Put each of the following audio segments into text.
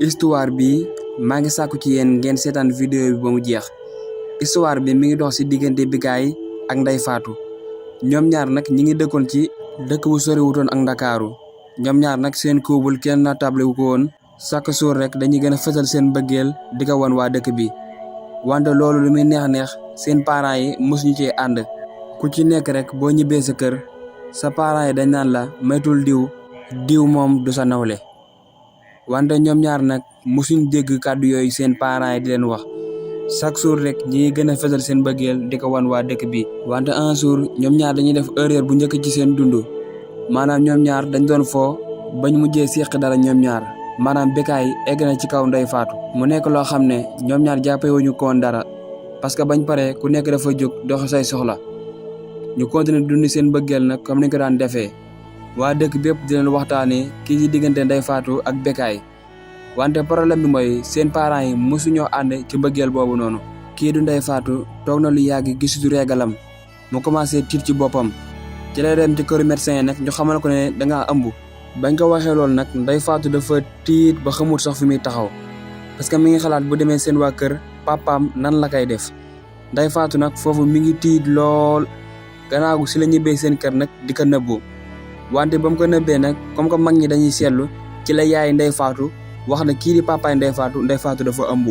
histoire bi maa ngi sàkku ci yéen ngeen seetaan vidéo bi ba mu jeex. Histoire bi mi ngi dox ci diggante Bécaye ak Ndeye Fatou ñoom ñaar nag ñi ngi dëkkoon ci dëkk bu soriwutoon ak Ndakaaru ñoom ñaar nag seen couple kenn naatable wu ko woon chaque jour rek dañuy gën a fësal seen bëggeel di ko wan waa dëkk bi wante loolu lu muy neex seen parents yi mosuñu cee ànd ku ci nekk rek boo ñibbee sa kër sa parents yi dañ naan la maytul diw moom du sa nawle wante ñoom ñaar nag mosuñ dégg kàddu yooyu seen parents yi di leen wax chaque jour rek ñi ngi gën a fësal seen bëggeel di ko wan waa dëkk bi wante un jour ñoom ñaar dañuy def erreur bu njëkk ci seen dund maanaam ñoom ñaar dañ doon foo bañ mujjee séq dara ñoom ñaar maanaam Bécaye egg na ci kaw Ndeye Fatou mu nekk loo xam ne ñoom ñaar jàppewuñu koon dara parce que bañ pare ku nekk dafa jóg dox say soxla ñu continuer dund seen bëggeel nag comme ni ko daan defee waa dëkk bépp di leen waxtaanee kii ci diggante Ndeye Fatou ak Bécaye wante problème bi mooy seen parents yi mosuñoo ànd ci mbëggeel boobu noonu kii du Ndeye Fatou toog na lu yàgg gisutu reegalam mu commencé tiit ci boppam ci lay dem ci këru médecin yi nag ñu xamal ko ne dangaa ëmb bañ ko waxee loolu nag Ndeye Fatou dafa tiit ba xamul sax fi muy taxaw parce que mi ngi xalaat bu demee seen waa kër papaam nan la koy def Ndeye Fatou nag foofu mi ngi tiit lool gannaaw gu si la ñibbee seen kër nag di ko nëbbu wante ba mu ko nëbbee nag comme que mag ñi dañuy seetlu ci la yaay Ndeye Fatou wax na kii di papaay Ndeye Fatou dafa ëmb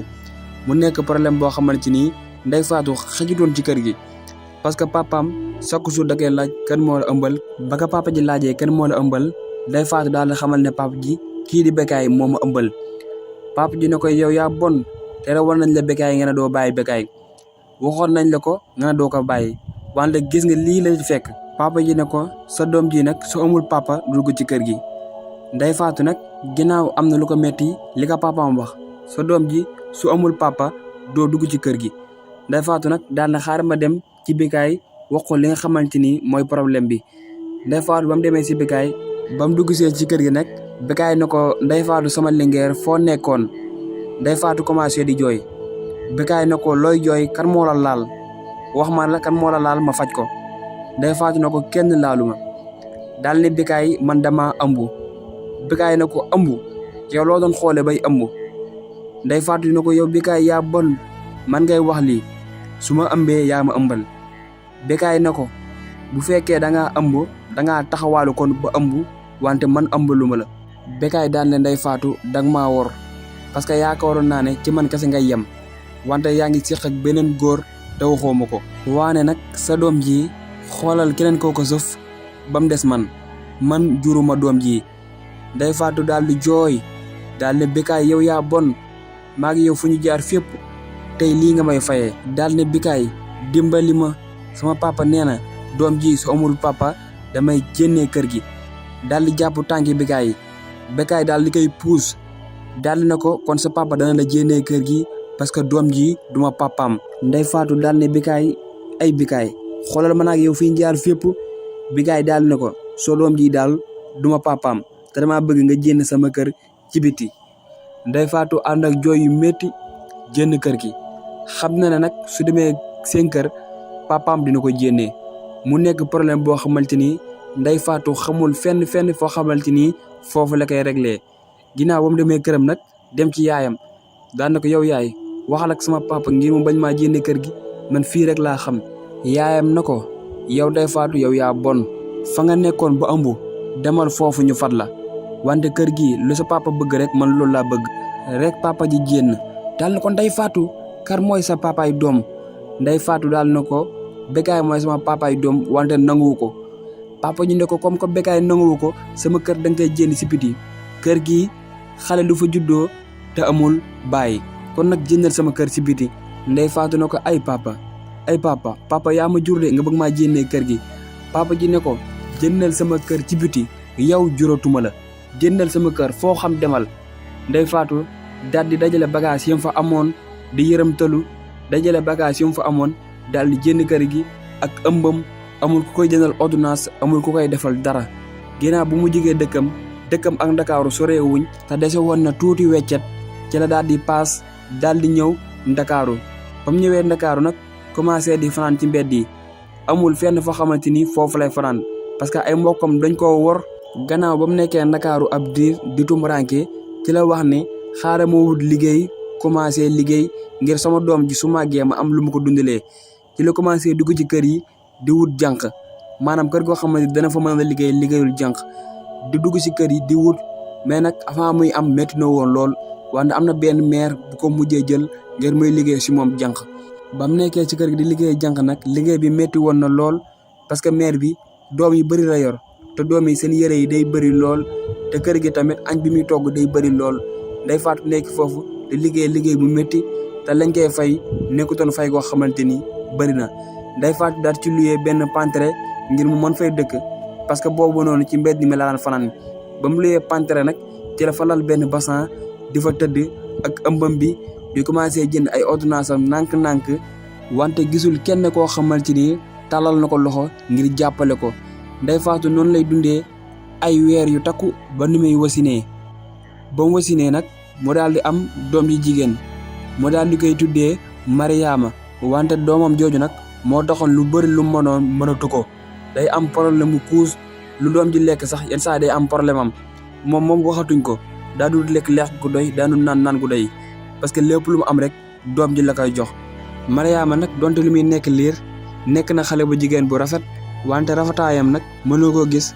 mu nekk problème boo xamante ni Ndeye Fatou xajutoon ci kër gi parce que papaam chaque jour da koy laaj kan moo la ëmbal ba ko papa ji laajee kan moo la ëmbal Ndeye Fatou daal di xamal ne papa ji kii di Bécaye moo ma ëmbal papa ji ne ko yow yaa bon te war nañ la Bécaye nga ne doo bàyyi Bécaye waxoon nañ la ko nga ne doo ko bàyyi wante gis nga lii la fekk papa ji ne ko sa doom ji nag su amul papa dugg ci kër gi Ndeye Fatou nag ginnaaw am na lu ko metti li ko papaam wax sa doom ji su amul papa doo dugg ci kër gi Ndeye Fatou nag daal na xaaral ma dem ci Bécaye wax ko li nga xamante ni mooy problème bi Ndeye Fatou ba mu demee si Bécaye ba mu dugg see ci kër gi nag Bécaye ne ko Ndeye Fatou sama lingeer foo nekkoon Ndeye Fatou commencé di jooy Bécaye ne ko looy jooy kan moo la laal wax ma la kan moo la laal ma faj ko Ndeye Fatou ne ko kenn laalu ma daal ne Bécaye man dama ëmb Bécaye ne ko ëmb yow loo doon xoole bay ëmb Ndeye Fatou ne ko yow Bécaye yaa bon man ngay wax lii su ma ëmbee yaa ma ëmbal Bécaye ne ko bu fekkee dangaa ëmb dangaa taxawaalu kon ba ëmb wante man ëmbaluma la Bécaye daal ne Ndeye Fatou danga maa wor parce que yaakaaroon naa ne ci man kese ngay yem wante yaa ngi séq ak beneen góor te waxoo ma ko waane nag sa doom ji xoolal keneen koo ko sëf ba mu des man juruma doom ji Ndeye Fatou daal di jooy daal ne Bécaye yow yaa bon maa ngi yow fu ñu jaar fépp tey lii nga may fayee daal ne Bécaye dimbali ma sama papa nee na doom ji su amul papa damay génnee kër gi daal di jàpp tànki Bécaye daal di koy puus daal di na ko kon sa papa dana la génnee kër gi parce que doom ji duma papaam Ndeye Fatou daal ne Bécaye ay Bécaye xoolal ma nag yow fi ñu jaar fépp Bécaye daal ne ko soo doom ji daal duma papaam te dama bëgg nga génn sama kër ci biti Ndeye Fatou ànd ak jooy yu métti génn kër gi xam na ne nag su demee seen kër papaam dina ko génnee mu nekk problème boo xamante ni Ndeye Fatou xamul fenn foo xamante ni foofu la koy réglé ginnaaw ba mu demee këram nag dem ci yaayam daan na ko yow yaay waxal ak sama papa ngir mu bañ maa génne kër gi man fii rek laa xam yaayam na ko yow Ndeye Fatou yow yaa bon fa nga nekkoon ba ëmb demal foofu ñu fat la wante kër gi lu sa papa bëgg rek man loolu laa bëgg rek papa ji génn daal na ko Ndeye Fatou kar mooy sa papaay doom Ndeye Fatou daal na ko Bécaye mooy sama papaay doom wante nanguwu ko papa ji ne ko comme que Bécaye nanguwu ko sama kër da nga koy génn si biti kër gi xale du fa juddoo te amul bàyyi kon nag jëndal sama kër si biti Ndeye Fatou ne ko ay papa yaa ma jur de nga bëgg maa génnee kër gi papa ji ne ko jëndal sama kër ci biti yow juróotuma la jëndal sama kër foo xam demal Ndeye Fatou daal di dajale bagage yam fa amoon di yërëmtalu dajale bagage yam fa amoon daal di jënd kër gi ak ëmbam amul ku koy jëndal ordonnance amul ku koy defal dara ginnaaw bu mu jógee dëkkam ak Ndakaaru soreewuñ te dese woon na tuuti weccet ci la daal di paas daal di ñëw Ndakaaru ba mu ñëwee Ndakaaru nag commencé di fanaan ci mbedd yi amul fenn foo xamante ni foofu lay fanaan parce que ay mbokkam dañ koo wor gannaaw ba mu nekkee Ndakaaru ab diir di tumuraanke ci la wax ne xaaral ma wut liggéey commencé liggéey ngir sama doom ji su màggee ma am lu mu ko dundalee ci la commencé dugg ci kër yi di wut jànq maanaam kër goo xamante ni dana fa mën a liggéeyul jànq di dugg ci kër yi di wut mais nag avant muy am métti na woon lool wante am na benn maire bu ko mujjee jël ngir muy liggéey si moom jànq ba mu nekkee ci kër gi di liggéey jànq nag liggéey bi métti woon na lool parce que maire bi doom yi bëri la yor te doom yi seen yére yi day bëri lool te kër gi tamit añ bi muy togg day bëri lool Ndeye Fatou nekk foofu di liggéey bu métti te lañ koy fay nekkutoon fay goo xamante ni bëri na Ndeye Fatou daal ci luyee benn pantere ngir mu mën fay dëkk parce que boobu noonu ci mbedd mi la daan fanaan ba mu luyee pantere nag ci la fa lal benn bassan di fa tëdd ak ëmbam bi di commencé jënd ay ordonnance am nànk-nànk wante gisul kenn koo xamante ni tàllal na ko loxo ngir jàppale ko Ndeye Fatou noonu lay dundee ay weer yu takku ba ni muy wasinee ba mu wasinee nag mu daal di am doom yi jigéen mu daal di koy tuddee Mariama wante doomam jooju nag moo taxoon lu bëri lu mënoon mënatu ko day am problème mu kuus lu doom ji lekk sax yenn saa day am problème am moom waxatuñ ko daa dul lekk gu doy daa dul naan gu doy parce que lépp lu mu am rek doom ji la koy jox Mariama nag donte lu muy nekk liir nekk na xale bu jigéen bu rafet wante rafetaayam nag mënoo koo gis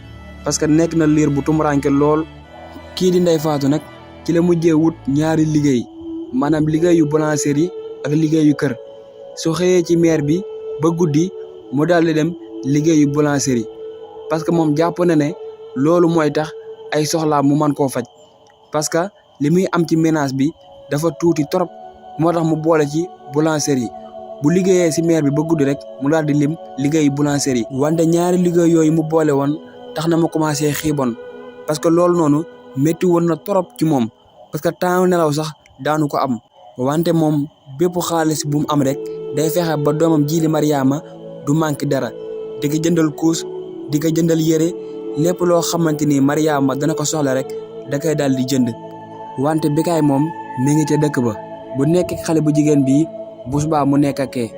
parce que nekk na liir bu tumuranke lool kii di Ndeye Fatou nag ci la mujjee wut ñaari liggéey maanaam liggéeyu boulangerie ak liggéeyu kër su xëyee ci maire bi ba guddi mu daal di dem liggéeyu boulangerie parce que moom jàpp na ne loolu mooy tax ay soxlaa mu mën koo faj parce que li muy am ci ménage bi dafa tuuti trop moo tax mu boole ci boulangerie bu liggéeyee si maire bi ba guddi rek mu daal di lim liggéeyu boulangerie wante ñaari liggéey yooyu mu boole woon tax na ma commencé xiibon parce que loolu noonu métti woon na trop ci moom parce que temps nelaw sax daanu ko am wante moom bépp xaalis bu mu am rek day fexe ba doomam ji li Mariama du manqué dara di ko jëndal kuus di ko jëndal yére lépp loo xamante ni Mariama dana ko soxla rek da koy daal di jënd wante Bécaye moom mi ngi ca dëkk ba bu nekk xale bu jigéen bi bu subaa mu nekk ak kee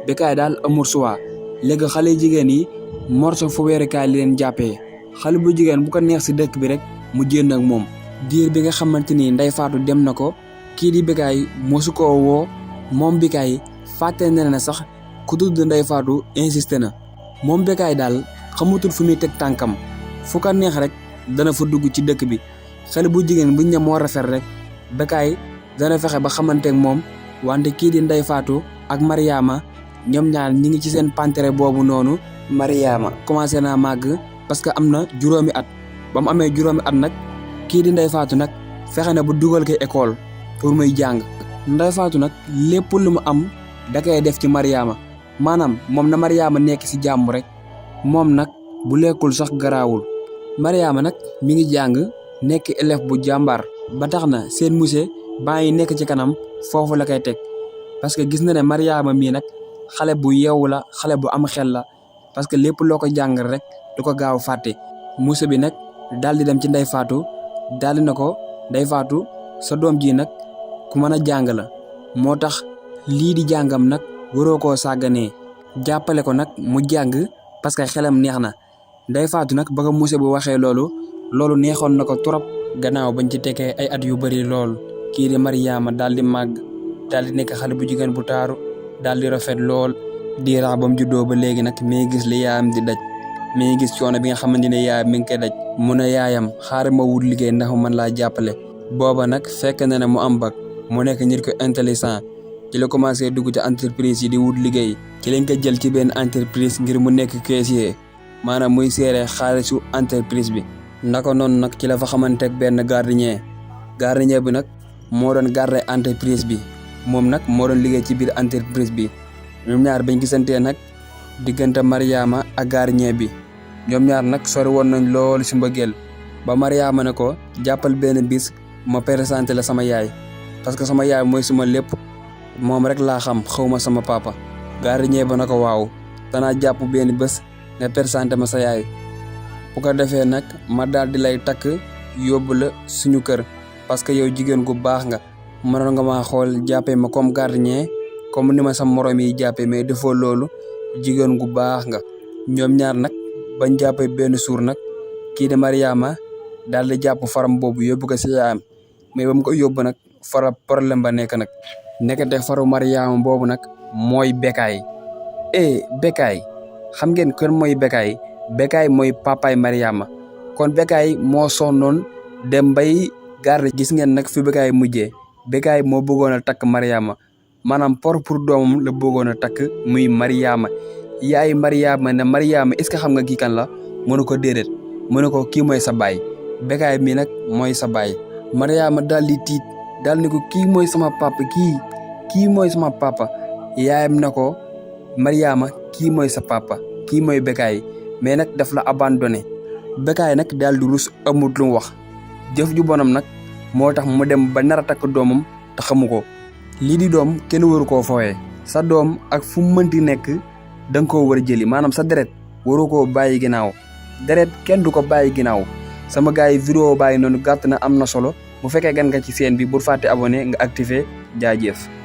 Bécaye daal amul choix léegi xale jigéen yi morso fu weerikaay li leen jàppee xale bu jigéen bu ko neex si dëkk bi rek mu jéem ak moom diir bi nga xamante ni Ndeye Fatou dem na ko kii di Bécaye mosu koo woo moom Bécaye fàtte na ne sax ku tudd Ndeye Fatou insisté na moom Bécaye daal xamutul fu muy teg tànkam fu ko neex rek dana fa dugg ci dëkk bi xale bu jigéen buñ ne moo rafet rek Bécaye dana fexe ba xamanteeg moom wante kii di Ndeye Fatou ak Mariama ñoom ñaar ñi ngi ci seen pantere boobu noonu Mariama commencé naa màgg parce que am na juróomi at ba mu amee juróomi at nag kii di Ndeye Fatou nag fexe na bu dugal ko école pour muy jàng Ndeye Fatou nag lépp lu mu am da koy def ci Mariama maanaam moom na Mariama nekk si jàmm rek moom nag bu lekkul sax garaawul Mariama nag mi ngi jàng nekk élève bu jàmbaar ba tax na seen musée baa yi nekk ci kanam foofu la koy teg parce que gis na ne Mariama mii nag xale bu yeewu la xale bu am xel la parce que lépp loo ko jàngal rek du ko gaaw fàtte musée bi nag daal di dem ci Ndeye Fatou daal di na ko Ndeye Fatou sa doom ji nag ku mën a jàng la moo tax lii di jàngam nag waroo koo sàgganee jàppale ko nag mu jàng parce que xelam neex na Ndeye Fatou nag ba ko musée bu waxee loolu neexoon na ko trop gannaaw bañ ci tekkee ay at yu bëri lool kii di Mariama daal di màgg daal di nekk xale bu jigéen bu taaru daal di rafet lool di rax ba mu juddoo ba léegi nag mi ngi gis li yaayam di daj mi ngi gis coono bi nga xamante ne yaayam mi ngi koy daj mu ne yaayam xaaral ma wut liggéey ndax mu mën laa jàppale booba nag fekk na ne mu am bac mu nekk nit ko intelligent ci la commencé dugg ci entreprise yi di wut liggéey ci lañ ko jël ci benn entreprise ngir mu nekk caissier maanaam muy seere xaalisu entreprise bi naka noonu nag ci la fa xamante ak benn gardien bi nag moo doon garder entreprise bi moom nag moo doon liggéey ci biir entreprise bi ñoom ñaar bañ gisantee nag diggante Mariama ak gardien bi ñoom ñaar nag sori woon nañ loolu si mbëggeel ba Mariama ne ko jàppal benn bis ma présenté la sama yaay parce que sama yaay mooy suma lépp moom rek laa xam xawma sama papa gardien ba na ko waaw danaa jàpp benn bés nga présenté ma sa yaay bu ko defee nag ma daal di lay takk yóbbu la suñu kër parce que yow jigéen gu baax nga mënoon nga maa xool jàppee ma comme gardien comme ni ma sa morom yi jàppee mais defoo loolu jigéen gu baax nga ñoom ñaar nag bañ jàppee benn suur nag kii de Mariama daal di jàpp faram boobu yóbbu ko si yaayam mais ba mu ko yóbbu nag fara problème ba nekk nag nekkate faru Mariama boobu nag mooy Bécaye Bécaye xam ngeen kon mooy Bécaye mooy papaay Mariama kon Bécaye moo sonnoon dem bay garde gis ngeen nag fi Bécaye mujjee Bécaye moo bëggoon a takk Mariama maanaam pour doomam la bëggoon a takk muy Mariama yaay Mariama ne Mariama est-ce que xam nga kii kan la mënu ko déedéet mënu ko kii mooy sa baay Bécaye mi nag mooy sa baay Mariama daal di tiit daal ni ko kii mooy sama papa kii mooy sama papa yaayam na ko Mariama kii mooy sa papa kii mooy Bécaye mais nag daf la abandonné Bécaye nag daal di rus amut lu mu wax jëf ju bonam nag moo tax mu dem ba nar a takk doomam te xamu ko lii di doom kenn waru koo fooyee sa doom ak fu mu mënti nekk da nga koo war a jëli maanaam sa deret waru koo bàyyi ginnaaw deret kenn du ko bàyyi ginnaaw sama gars yi vidéo bàyyi noonu gàtt na am na solo bu fekkee gan nga ci chaîne bi bul fàtte abonné nga activé jaajëf